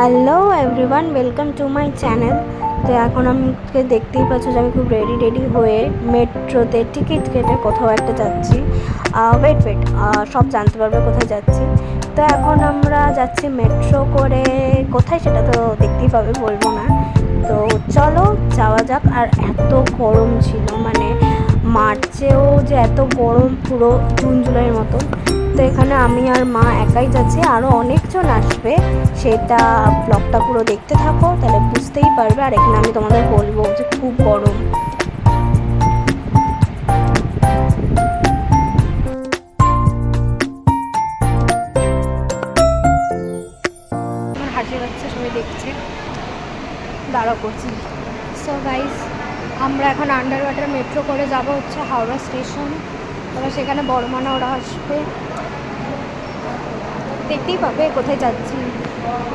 Hello everyone, welcome to my channel. তো এখন আমাকে দেখতেই পাচ্ছ যে আমি খুব রেডি হয়ে মেট্রোতে টিকিট কেটে কোথাও একটা যাচ্ছি। ওয়েট সব জানতে পারবে কোথায় যাচ্ছি। তো এখন আমরা যাচ্ছি মেট্রো করে, কোথায় সেটা তো দেখতেই পাবে, বলবো না। তো চলো যাওয়া যাক। আর এত গরম ছিল, মানে মার্চেও যে এত গরম, পুরো জুন জুলাইয়ের মতো। তো এখানে আমি আর মা একাই যাচ্ছি, আরও অনেকজন আসবে, সেটা ব্লগটা পুরো দেখতে থাকো, তাহলে বুঝতেই পারবে। আর এখানে আমি তোমাদের বলবো যে খুব গরম। আমার হাসি পাচ্ছে, সবাই দেখছে, দাঁড়া করছি। সো গাইস, আমরা এখন আন্ডার ওয়াটার মেট্রো করে যাব হচ্ছে হাওড়া স্টেশন। এবার সেখানে বড়মানা ওরা আসবে, দেখতেই পাবে কোথায় যাচ্ছি।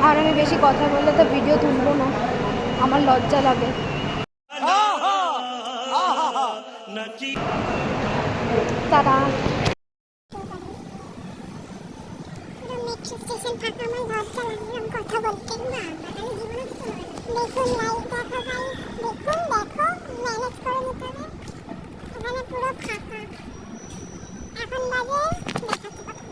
আর আমি বেশি কথা বললে তো ভিডিও তুলবো না, আমার লজ্জা লাগে। তারা মেট্রো স্টেশন থাকা আমার লজ্জা লাগে, আমি কথা বলতে না। দেখুন লাইট দেখো গাইস, দেখুন দেখো, ম্যানেজ করে নিতে হবে। এখানে পুরো ফাঁকা। এখন বাজে দেখাতে পারবো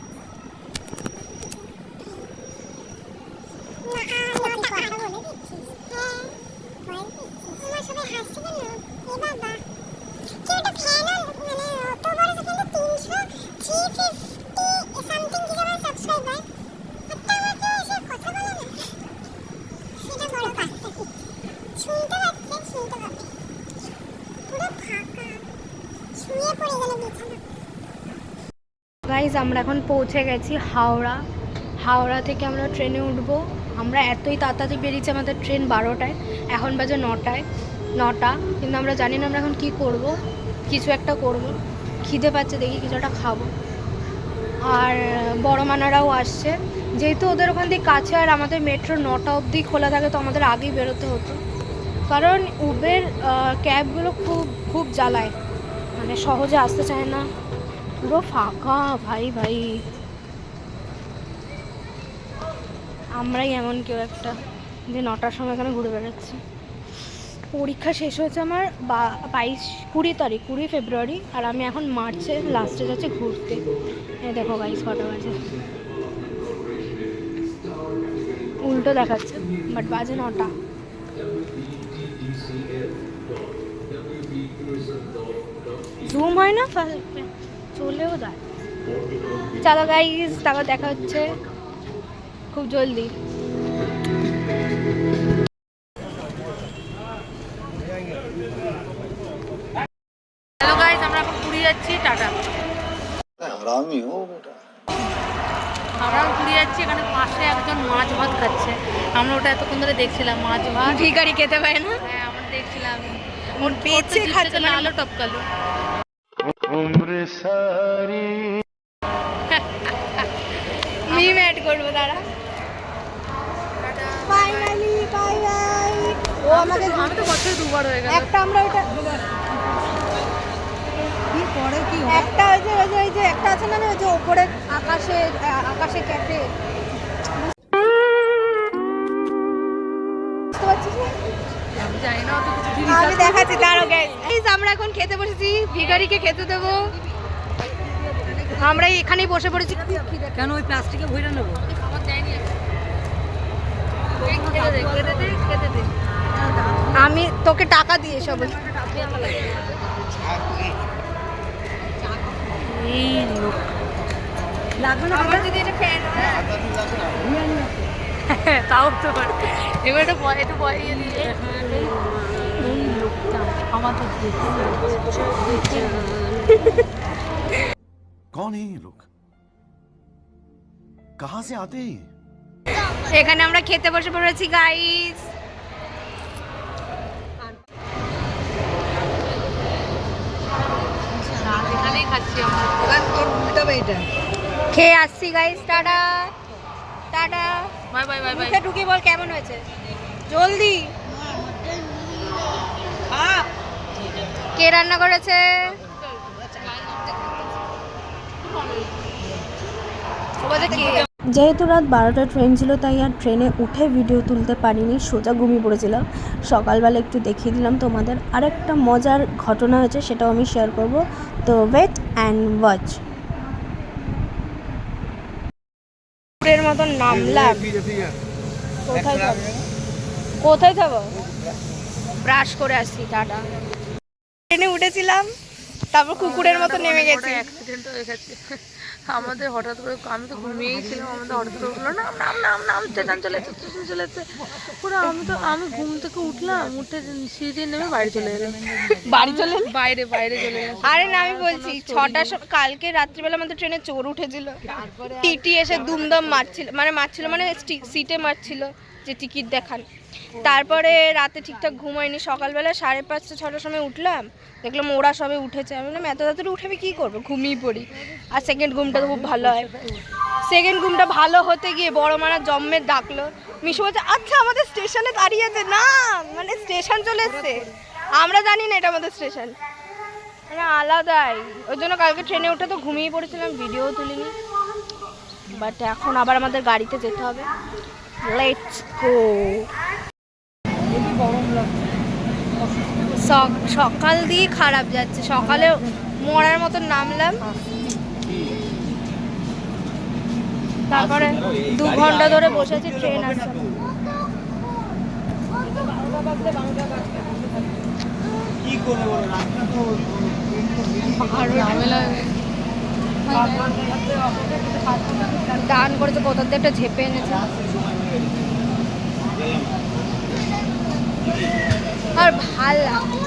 গাইজ। আমরা এখন পৌঁছে গেছি হাওড়া। হাওড়া থেকে আমরা ট্রেনে উঠবো। আমরা এতই তাড়াতাড়ি বেরিয়েছি, আমাদের ট্রেন 12টায়, এখন বাজে 9টা। কিন্তু আমরা জানি না আমরা এখন কি করব, কিছু একটা করব। খিদে পাচ্ছে, দেখি কিছু একটা খাবো। আর বড় মানারাও আসছে, যেহেতু ওদের ওখান থেকে কাছে আর আমাদের মেট্রো 9টা অবধি খোলা থাকে, তো আমাদের আগেই বেরোতে হতো। কারণ উবের ক্যাবগুলো খুব জ্বালায়, মানে সহজে আসতে চায় না, পুরো ফাঁকা ভাই। আমরাই এমন কেউ একটা যে 9টার সময় এখানে ঘুরে বেড়াচ্ছি। পরীক্ষা শেষ হয়েছে আমার 20 ফেব্রুয়ারি, আর আমি এখন মার্চের লাস্টে যাচ্ছি ঘুরতে। এই দেখো গাইস, কটা বাজে, উল্টো দেখাচ্ছে, বাট বাজে 9টা। জুম হয় না, চলেও যায়। চলো গাইস, তারপর দেখা হচ্ছে খুব জলদি। হ্যালো গাইস, আমরা এখন পুরী যাচ্ছি। টাটা। আমরা পুরী যাচ্ছি, এখানে পাশে একজন মাছ ভাত খাচ্ছে। আমরা ওটা এতক্ষণ ধরে দেখছিলাম, মাছ ভাত। ভিখারি খেতে পারে না? হ্যাঁ, আমরা দেখছিলাম, ওর পেছে খাচ্ছে, আলো টপকালো। মিম অ্যাড করবো দাঁড়া। Finally bye bye. ও আমাদের, আমি তো বছরে 2বার হয়ে গেল। একটা আমরা ওটা কি পরে কি একটা ওই যে একটা আছে না, ওই যে উপরে আকাশে ক্যাফে, বুঝতে পারছিস না? আমি জানি না অত কিছু। আমি দেখাচ্ছি, দাঁড়াও গাইস। আমরা এখন খেতে বসেছি, ভিখারিকে খেতে দেবো। আমরা এখানেই বসে পড়েছি। কেন ওই প্লাস্টিকে ভরে নেবো? আমি তোকে টাকা দিয়ে সব তাও তো এবার একটু বয়ে দিয়ে এই লোকটা আমাদের कौन है ये लोग? कहां से आते हैं? এখানে আমরা খেতে বসে পড়েছি গাইস। এখানেই খাচ্ছি আমরা, খেয়ে আসছি guys. Tata tata, bye bye bye bye. ঢুকে বল কেমন হয়েছে, জলদি। কে রান্না করেছে? যেহেতু রাত 12টা ট্রেন ছিল তাই আর ট্রেনে উঠে ভিডিও তুলতে পারিনি, সোজা ঘুমিয়ে পড়েছিলাম। সকালবেলা একটু দেখিয়ে দিলাম তোমাদের। আরেকটা মজার ঘটনা হয়েছে, সেটাও আমি শেয়ার করব, তো ওয়েট অ্যান্ড ওয়াচ। এর মতন নামলাম, কোথায় যাবো কোথায় যাবো, ব্রাশ করে আসছি, টাটা। ট্রেনে উঠেছিলাম, তারপর কুকুরের মতো নেমে গেছে। অ্যাক্সিডেন্ট হয়ে গেছে আমাদের হঠাৎ করে, আমি তো ঘুমিয়েই ছিলাম, আমাদের হঠাৎ করে উঠলো নাম নাম নাম নাম স্টেশন চলেছে স্টেশন চলেছে পুরো। আমি ঘুম থেকে উঠলাম, উঠে সিঁড়ি নেমে বাড়ি চলে এলাম। বাড়ি চলে বাইরে বাইরে চলে গেছে। আরে না, আমি বলছি 6টার কালকে রাত্রিবেলা আমাদের ট্রেনে চোর উঠেছিল, টিটি এসে দুমদম মারছিল, মানে সিটে মারছিল যে টিকিট দেখান। তারপরে রাতে ঠিকঠাক ঘুমাইনি, সকালবেলা 5:30 6টার সময় উঠলাম, দেখলাম ওরা সবে উঠেছে। আমি বললাম এত তাড়াতাড়ি উঠে আমি কী করবো, ঘুমিয়ে পড়ি। আর সেকেন্ড ঘুমটা তো খুব ভালো হয়। সেকেন্ড ঘুমটা ভালো হতে গিয়ে বড় মারা জম্মের ডাকলো। মিশু বলছে আচ্ছা আমাদের স্টেশনে দাঁড়িয়েছে না, মানে স্টেশন চলে এসছে, আমরা জানি না এটা আমাদের স্টেশন, মানে আলাদাই। ওই জন্য কালকে ট্রেনে উঠে তো ঘুমিয়ে পড়েছিলাম, ভিডিও তুলিনি। বাট এখন আবার আমাদের গাড়িতে যেতে হবে, লেটস গো। সকাল দিয়ে খারাপ যাচ্ছে, সকালে মরার মতো নামলাম, তারপরে 2 ঘন্টা ধরে বসেছি, ট্রেন আসছে। দান করেছে, কোথা দিয়ে একটা ঝেপে এনেছে। আর ভাল লাগে,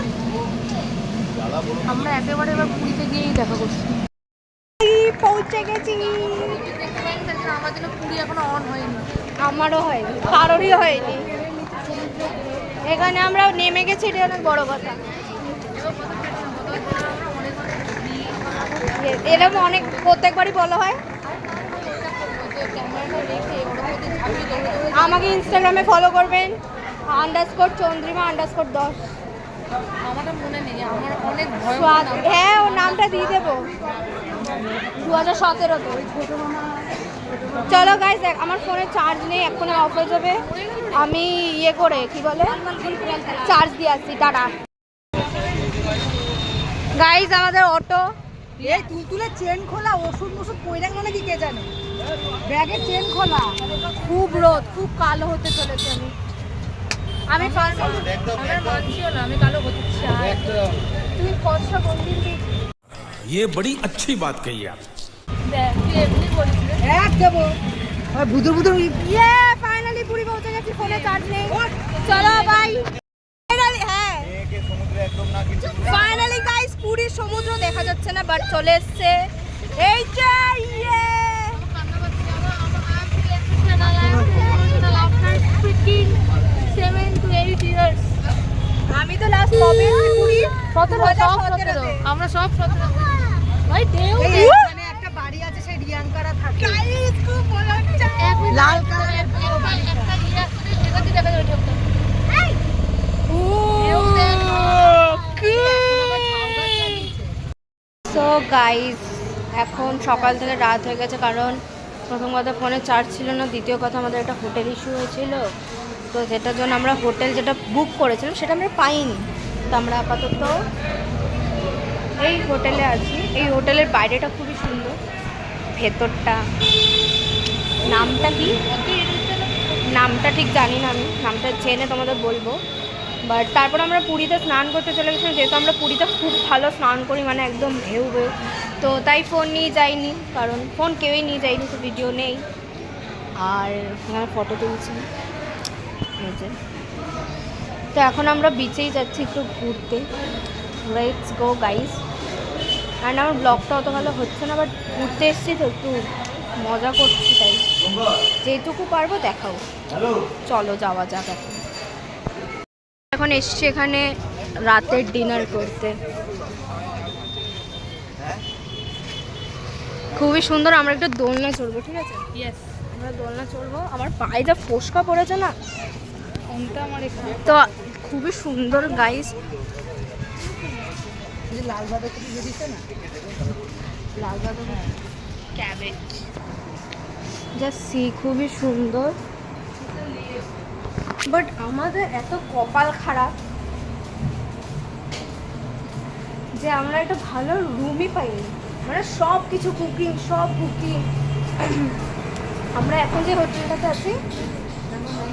আমরা একেবারে এবার পুরীতে গিয়েই দেখা করছি। পৌঁছে গেছি। আমার জন্য পুরী এখনো অন হয়নি। আমারও হয়নি, কারোরই হয়নি। এখানে আমরা নেমে গেছি, এটা অনেক বড় কথা। এরকম অনেক প্রত্যেকবারই বলা হয়। আমাকে ইনস্টাগ্রামে ফলো করবেন, _চন্দ্রিমা_10। আমার মনে নেই, আমার অনেক ভয়। হ্যাঁ, ওর নামটা দিয়ে দেবো। 2017-তে। চলো গাইস, দেখ আমার ফোনে চার্জ নেই, এক্ষুনি অফ হয়ে যাবে। আমি ইয়ে করে কি বলে চার্জ দিয়ে আসছি, টাটা। গাইস আমাদের অটো, এই তুলতুলে চেন খোলা, ওষুধ মশুদ পড়ে গেল নাকি কে জানে, ব্যাগের চেন খোলা। খুব রোদ, খুব কালো হতে চলেছে। আমি মানছিও না, আমি কালো হতে চাই। তুমি কষ্ট বন্দির ये बड़ी अच्छी बात कही आप। তুই এমনি বলিস রে। এক দেবো বুদুর বুদুর। ইয়ে ফাইনালি পুরী পৌঁছে গেছি, ফোনে চার্জ নেই। চলো বাই। ফাইনালি হ্যাঁ, ফাইনালি গাইস পুরীর সমুদ্র দেখা যাচ্ছে না, বাট চলে এসছে। এই যে ইয়ে আমি তো লাস্ট কবে পুরী 17 আমরা সব 17 ভাই দেও। এখানে একটা বাড়ি আছে, সেই রিয়াঙ্কারা থাকে। গাইস খুব মজা হচ্ছে। লাল কালার একটা ইয়ে আছে, সেটা দিয়ে দেখা যাবে। সো গাইস এখন সকাল থেকে রাত হয়ে গেছে, কারণ প্রথম কথা ফোনে চার্জ ছিল না, দ্বিতীয় কথা আমাদের একটা হোটেল ইস্যু হয়েছিল, তো যেটার জন্য আমরা হোটেল যেটা বুক করেছিলাম সেটা আমরা পাইনি। তো আমরা আপাতত এই হোটেলে আছি। এই হোটেলের বাইরেটা খুবই সুন্দর, ভেতরটা নামটা কি, নামটা ঠিক জানি না, আমি নামটা জেনে তোমাদের বলবো। বাট তারপর আমরা পুরীতে স্নান করতে চলে গেছিলাম, যেহেতু আমরা পুরীতে খুব ভালো স্নান করি, মানে একদম ঢেউ ঢেউ, তো তাই ফোন নিয়ে যাইনি, কারণ ফোন কেউই নিয়ে যায়নি, তো ভিডিও নেই। আর এখানে ফটো তুলছি, তো এখন আমরা বিচেই যাচ্ছি একটু ঘুরতে। Let's go guys. অ্যান্ড আমার ব্লগটা অত ভালো হচ্ছে না, বাট ঘুরতে এসেছি তো একটু মজা করছি, তাই যেটুকু পারবো দেখাও। চলো যাওয়া যাক। এখন এসছি এখানে রাতের ডিনার করতে, খুবই সুন্দর। আমরা একটু দোলনা চড়বো, ঠিক আছে? ইয়েস, আমরা দোলনা চড়বো। আমার পায়ে যা ফোসকা পড়েছে না, কোনটা আমার এখানে তো খুবই সুন্দর গাইস। লাল বাদে কিছু দিচ্ছে না, লাল বাদাম, ক্যাবেজ, জাস্ট সি খুবই সুন্দর, বাট আমাদের এত কপাল খারাপ যে আমরা একটা ভালো রুমই পাইনি। মানে সব কিছু কুকিং, সব বুকিং। আমরা এখন যে হোটেলটাতে আছি,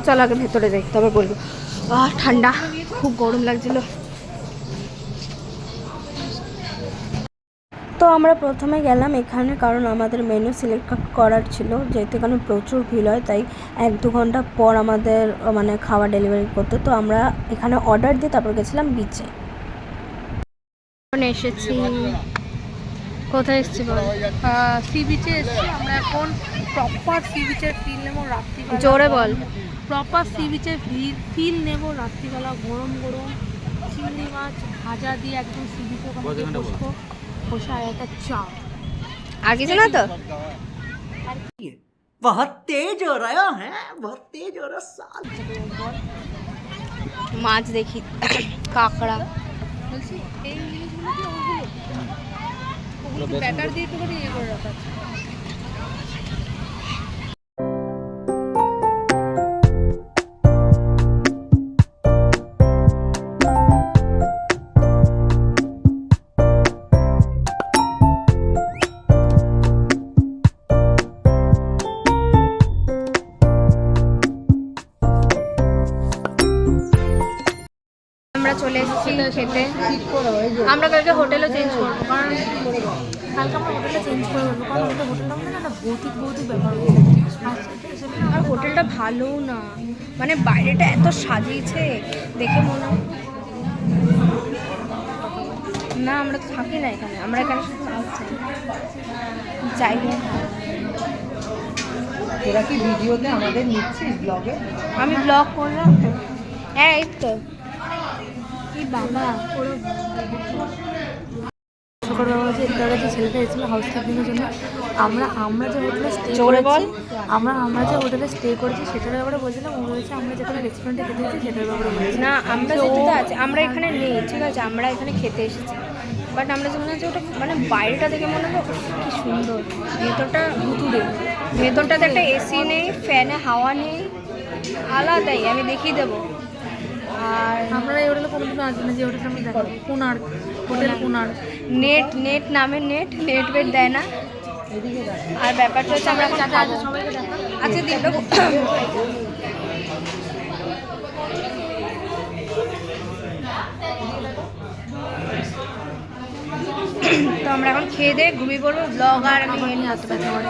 চল আগে ভেতরে যাই তবে বলবো। ঠান্ডা, খুব গরম লাগছিল। তো আমরা প্রথমে গেলাম এখানে, কারণ আমাদের মেনু সিলেক্ট করার ছিল, যেহেতু এখানে প্রচুর ভিড় হয়, তাই 1-2 ঘন্টা পর আমাদের মানে খাবার ডেলিভারি করতে। তো আমরা এখানে অর্ডার দিয়ে তারপর গেছিলাম বিচে। এসেছি, কোথায় এসেছি বল? সি বিচে এসেছি আমরা এখন। প্রপার সি বিচের ফিল নেবো রাত্রিবেলা। জোরে বল। প্রপার সি বিচের ফিল নেবো রাত্রিবেলা, গরম গরম চিংড়ি মাছ ভাজা দিয়ে একদম সি বিচে বসবো, বসে আর একটা চা। আর কিছু না তো? बहुत तेज हो रहा है बहुत तेज हो रहा साल। মাছ দেখি, কাঁকড়া। বলছি এই জিনিসগুলো কি ওগুলো ব্যাটার দিয়ে একটু করে ইয়ে করে রাখা আছে। আমরা চলে এসেছি খেতে। আমরা কালকে হোটেলও চেঞ্জ করবো, কারণ কালকে আমরা হোটেলটা চেঞ্জ করে দেবো, কারণ আমাদের হোটেলটা মানে না ভৌতিক ব্যাপার আর হোটেলটা ভালোও না, মানে বাইরেটা এত সাজিয়েছে দেখে মনে হয় না। আমরা তো থাকি না এখানে, আমরা এখানে যাই না। তোরা কি ভিডিওতে আমাদের নিচ্ছিস ব্লগে? আমি ব্লগ করলাম, হ্যাঁ এই তো। কি বাবা, সকালবেলা যে একটু আগে যে ছেলেটা এসেছিলো হাউস কিপিংয়ের জন্য, আমরা যে হোটেলে স্টে জোরে বল। করেছি, আমরা যে হোটেলে স্টে করেছি সেটার ব্যাপারে বলছিলাম। ও বলেছে আমরা যেখানে রেস্টুরেন্টে খেতে এসেছি সেটার ব্যাপারে বলছি না, আমরা যেটাতে আছি, আমরা এখানে নেই, ঠিক আছে? আমরা এখানে খেতে এসেছি, বাট আমরা যে মনে হচ্ছে ওটা মানে বাইরেটা দেখে মনে হয় কি সুন্দর, ভেতরটা ভুতুড়ে। ভেতরটাতে একটা এসি নেই, ফ্যানে হাওয়া নেই, আলাদাই। আমি দেখিয়ে দেবো। আর আমরা এই হোটেলে কোনোদিনও আসবো না, যে হোটেলটা আমরা দেখাবো কোণার্ক হোটেল কোণার্ক। নেট নামে নেট বেড দেয় না। আর ব্যাপারটা হচ্ছে আমরা এখন খাবো। আজকে দিনটা তো আমরা এখন খেয়ে দিয়ে ঘুমিয়ে পড়বো। ব্লগ আর আমি হাত ব্যথা করে।